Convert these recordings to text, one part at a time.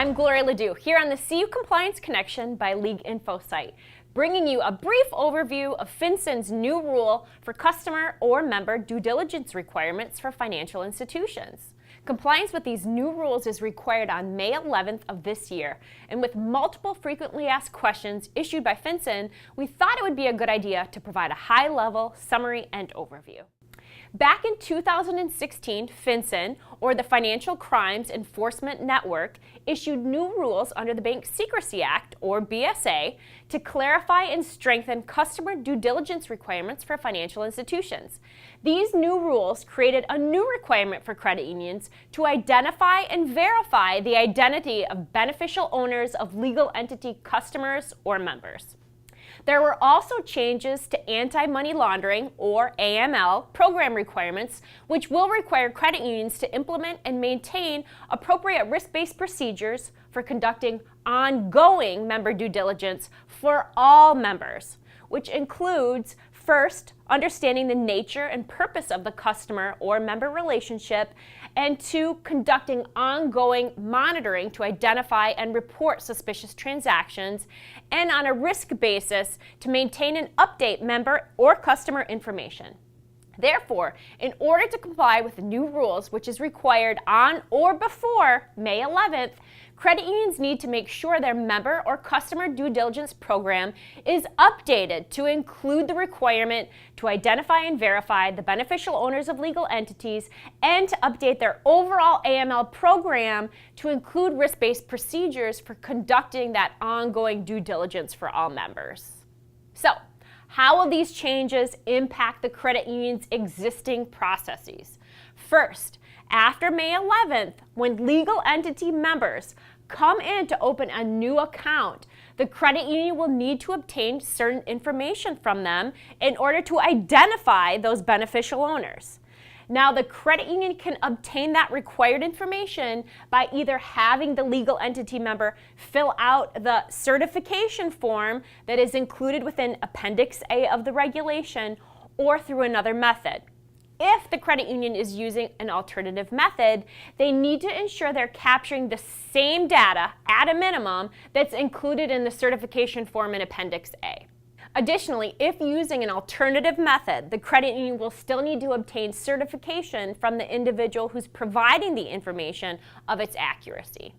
I'm Gloria Ledoux here on the CU Compliance Connection by League Info site, bringing you a brief overview of FinCEN's new rule for customer or member due diligence requirements for financial institutions. Compliance with these new rules is required on May 11th of this year, and with multiple frequently asked questions issued by FinCEN, we thought it would be a good idea to provide a high-level summary and overview. Back in 2016, FinCEN, or the Financial Crimes Enforcement Network, issued new rules under the Bank Secrecy Act, or BSA, to clarify and strengthen customer due diligence requirements for financial institutions. These new rules created a new requirement for credit unions to identify and verify the identity of beneficial owners of legal entity customers or members. There were also changes to anti-money laundering, or AML, program requirements, which will require credit unions to implement and maintain appropriate risk-based procedures for conducting ongoing member due diligence for all members, which includes, first, understanding the nature and purpose of the customer or member relationship, and two, conducting ongoing monitoring to identify and report suspicious transactions, and on a risk basis to maintain and update member or customer information. Therefore, in order to comply with the new rules, which is required on or before May 11th, credit unions need to make sure their member or customer due diligence program is updated to include the requirement to identify and verify the beneficial owners of legal entities and to update their overall AML program to include risk-based procedures for conducting that ongoing due diligence for all members. So, how will these changes impact the credit union's existing processes? First, after May 11th, when legal entity members come in to open a new account, the credit union will need to obtain certain information from them in order to identify those beneficial owners. Now, the credit union can obtain that required information by either having the legal entity member fill out the certification form that is included within Appendix A of the regulation, or through another method. If the credit union is using an alternative method, they need to ensure they're capturing the same data at a minimum that's included in the certification form in Appendix A. Additionally, if using an alternative method, the credit union will still need to obtain certification from the individual who's providing the information of its accuracy.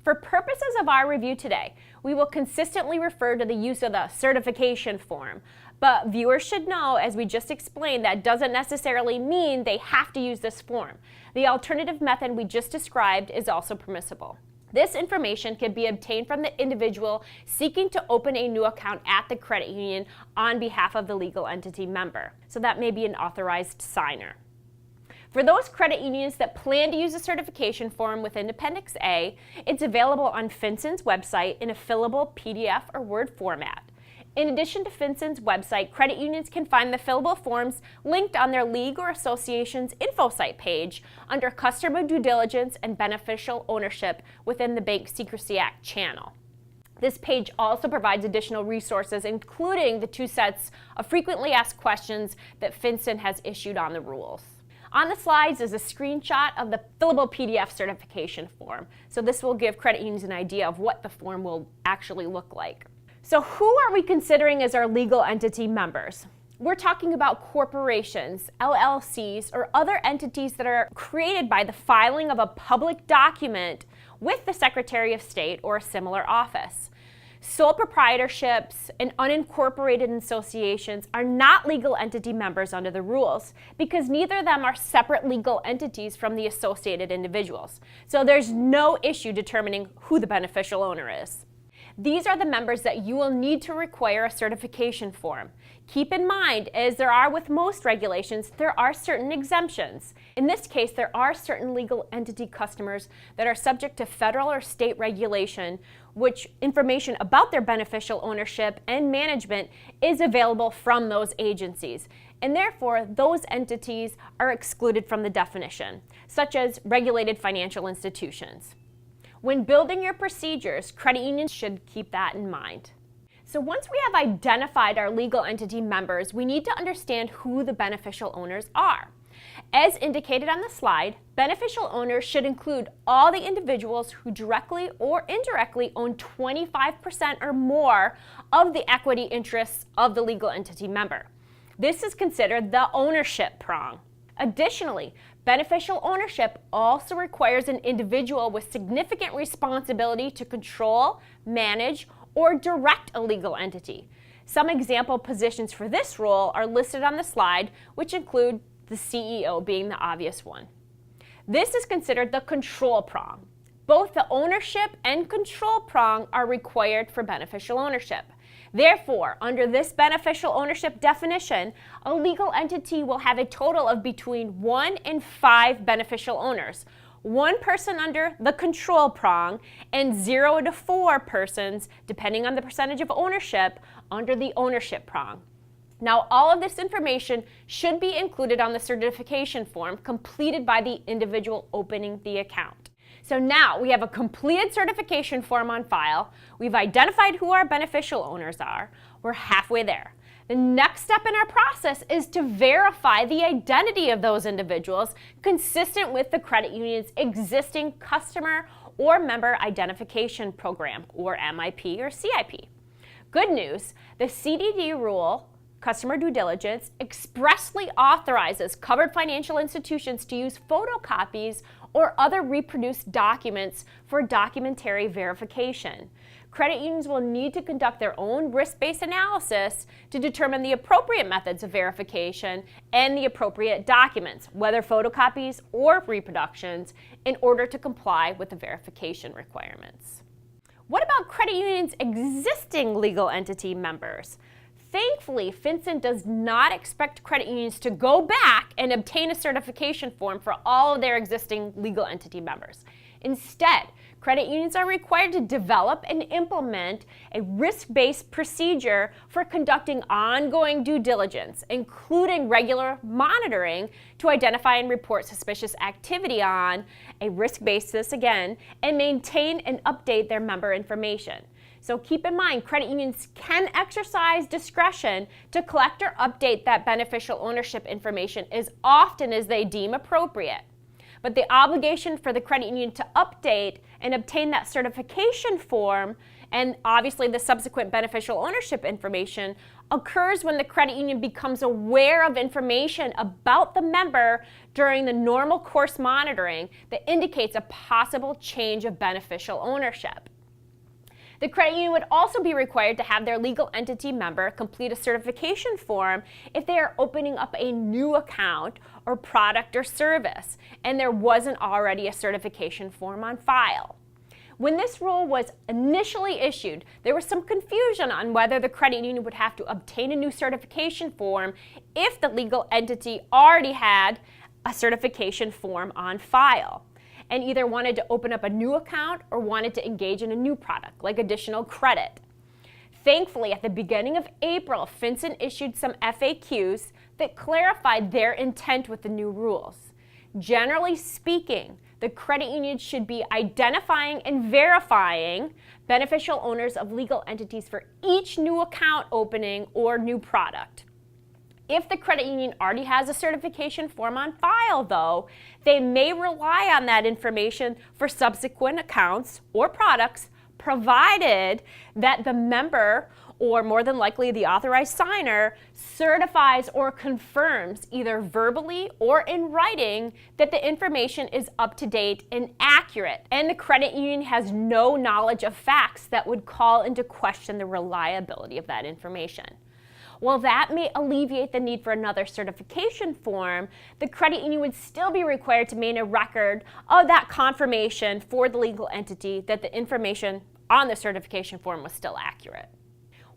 For purposes of our review today, we will consistently refer to the use of the certification form, but viewers should know, as we just explained, that doesn't necessarily mean they have to use this form. The alternative method we just described is also permissible. This information can be obtained from the individual seeking to open a new account at the credit union on behalf of the legal entity member. So that may be an authorized signer. For those credit unions that plan to use a certification form within Appendix A, it's available on FinCEN's website in a fillable PDF or Word format. In addition to FinCEN's website, credit unions can find the fillable forms linked on their league or association's info site page under Customer Due Diligence and Beneficial Ownership within the Bank Secrecy Act channel. This page also provides additional resources, including the 2 sets of frequently asked questions that FinCEN has issued on the rules. On the slides is a screenshot of the fillable PDF certification form, so this will give credit unions an idea of what the form will actually look like. So who are we considering as our legal entity members? We're talking about corporations, LLCs, or other entities that are created by the filing of a public document with the Secretary of State or a similar office. Sole proprietorships and unincorporated associations are not legal entity members under the rules because neither of them are separate legal entities from the associated individuals. So there's no issue determining who the beneficial owner is. These are the members that you will need to require a certification form. Keep in mind, as there are with most regulations, there are certain exemptions. In this case, there are certain legal entity customers that are subject to federal or state regulation, which information about their beneficial ownership and management is available from those agencies. And therefore, those entities are excluded from the definition, such as regulated financial institutions. When building your procedures, credit unions should keep that in mind. So once we have identified our legal entity members, we need to understand who the beneficial owners are. As indicated on the slide, beneficial owners should include all the individuals who directly or indirectly own 25% or more of the equity interests of the legal entity member. This is considered the ownership prong. Additionally, beneficial ownership also requires an individual with significant responsibility to control, manage, or direct a legal entity. Some example positions for this role are listed on the slide, which include the CEO being the obvious one. This is considered the control prong. Both the ownership and control prong are required for beneficial ownership. Therefore, under this beneficial ownership definition, a legal entity will have a total of between 1 and 5 beneficial owners, 1 person under the control prong, and 0 to 4 persons, depending on the percentage of ownership, under the ownership prong. Now, all of this information should be included on the certification form completed by the individual opening the account. So now we have a completed certification form on file. We've identified who our beneficial owners are. We're halfway there. The next step in our process is to verify the identity of those individuals consistent with the credit union's existing customer or member identification program, or MIP or CIP. Good news, the CDD rule, Customer Due Diligence, expressly authorizes covered financial institutions to use photocopies or other reproduced documents for documentary verification. Credit unions will need to conduct their own risk-based analysis to determine the appropriate methods of verification and the appropriate documents, whether photocopies or reproductions, in order to comply with the verification requirements. What about credit unions' existing legal entity members? Thankfully, FinCEN does not expect credit unions to go back and obtain a certification form for all of their existing legal entity members. Instead, credit unions are required to develop and implement a risk-based procedure for conducting ongoing due diligence, including regular monitoring to identify and report suspicious activity on a risk basis again, and maintain and update their member information. So keep in mind, credit unions can exercise discretion to collect or update that beneficial ownership information as often as they deem appropriate. But the obligation for the credit union to update and obtain that certification form, and obviously the subsequent beneficial ownership information, occurs when the credit union becomes aware of information about the member during the normal course monitoring that indicates a possible change of beneficial ownership. The credit union would also be required to have their legal entity member complete a certification form if they are opening up a new account or product or service, and there wasn't already a certification form on file. When this rule was initially issued, there was some confusion on whether the credit union would have to obtain a new certification form if the legal entity already had a certification form on file, and either wanted to open up a new account or wanted to engage in a new product, like additional credit. Thankfully, at the beginning of April, FinCEN issued some FAQs that clarified their intent with the new rules. Generally speaking, the credit union should be identifying and verifying beneficial owners of legal entities for each new account opening or new product. If the credit union already has a certification form on file, though, they may rely on that information for subsequent accounts or products, provided that the member, or more than likely the authorized signer, certifies or confirms either verbally or in writing that the information is up to date and accurate, and the credit union has no knowledge of facts that would call into question the reliability of that information. While that may alleviate the need for another certification form, the credit union would still be required to maintain a record of that confirmation for the legal entity that the information on the certification form was still accurate.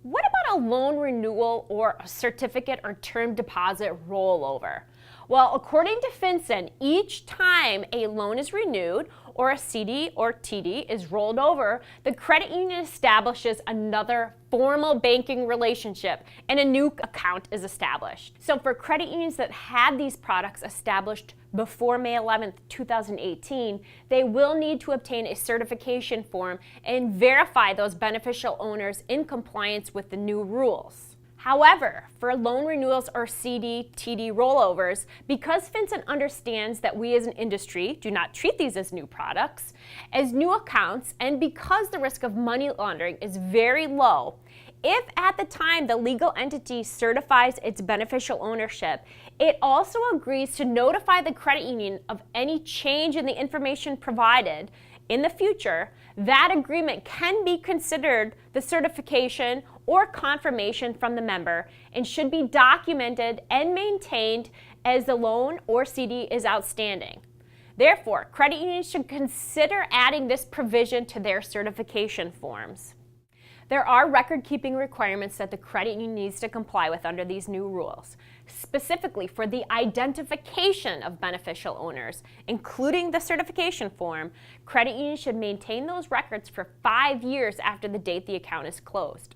What about a loan renewal or a certificate or term deposit rollover? Well, according to FinCEN, each time a loan is renewed or a CD or TD is rolled over, the credit union establishes another formal banking relationship and a new account is established. So for credit unions that had these products established before May 11th, 2018, they will need to obtain a certification form and verify those beneficial owners in compliance with the new rules. However, for loan renewals or CD, TD rollovers, because FinCEN understands that we as an industry do not treat these as new products, as new accounts, and because the risk of money laundering is very low, if at the time the legal entity certifies its beneficial ownership, it also agrees to notify the credit union of any change in the information provided in the future. That agreement can be considered the certification or confirmation from the member and should be documented and maintained as the loan or CD is outstanding. Therefore, credit unions should consider adding this provision to their certification forms. There are record-keeping requirements that the credit union needs to comply with under these new rules, specifically for the identification of beneficial owners, including the certification form. Credit unions should maintain those records for 5 years after the date the account is closed.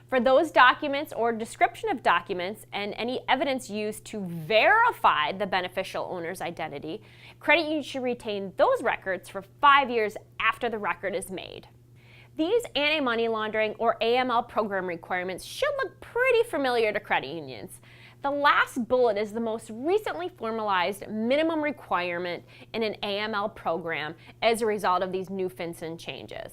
For those documents or description of documents and any evidence used to verify the beneficial owner's identity, credit unions should retain those records for 5 years after the record is made. These anti-money laundering or AML program requirements should look pretty familiar to credit unions. The last bullet is the most recently formalized minimum requirement in an AML program as a result of these new FinCEN changes.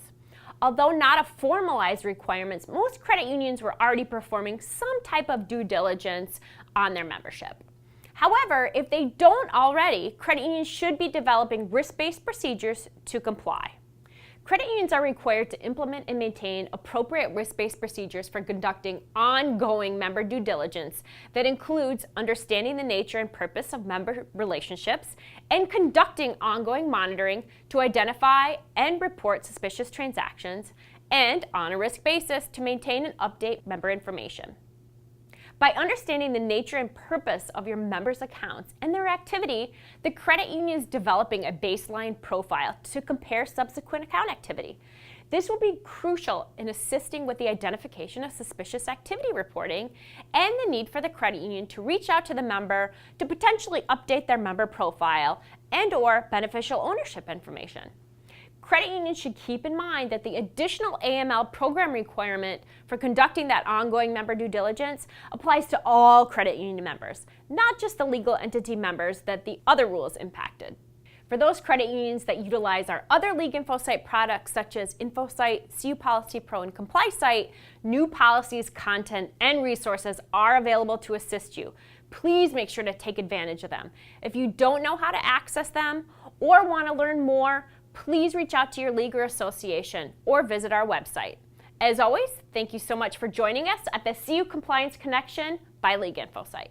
Although not a formalized requirement, most credit unions were already performing some type of due diligence on their membership. However, if they don't already, credit unions should be developing risk-based procedures to comply. Credit unions are required to implement and maintain appropriate risk-based procedures for conducting ongoing member due diligence that includes understanding the nature and purpose of member relationships and conducting ongoing monitoring to identify and report suspicious transactions, and on a risk basis to maintain and update member information. By understanding the nature and purpose of your members' accounts and their activity, the credit union is developing a baseline profile to compare subsequent account activity. This will be crucial in assisting with the identification of suspicious activity reporting and the need for the credit union to reach out to the member to potentially update their member profile and/or beneficial ownership information. Credit unions should keep in mind that the additional AML program requirement for conducting that ongoing member due diligence applies to all credit union members, not just the legal entity members that the other rules impacted. For those credit unions that utilize our other League InfoSite products such as InfoSite, CU Policy Pro, and ComplySite, new policies, content, and resources are available to assist you. Please make sure to take advantage of them. If you don't know how to access them or want to learn more, please reach out to your league or association or visit our website. As always, thank you so much for joining us at the CU Compliance Connection by League InfoSite.